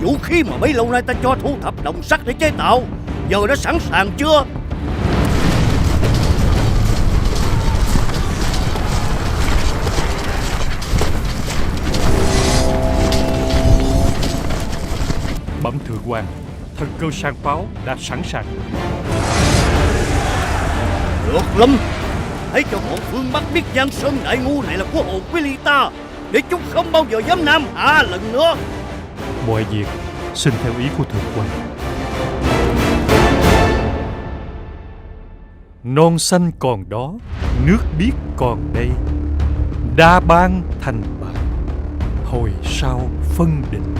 vũ khí mà bấy lâu nay ta cho thu thập đồng sắt để chế tạo, giờ đã sẵn sàng chưa? Bẩm thượng quan, thần cơ sang pháo đã sẵn sàng. Được lắm. Hãy cho bọn phương Bắc biết Giang Sơn đại ngu này là của hồn quý ly ta, để chúng không bao giờ dám nam hạ lần nữa. Mọi việc xin theo ý của thượng quan. Non xanh còn đó, nước biếc còn đây. Đa bang thành bại, hồi sau phân định.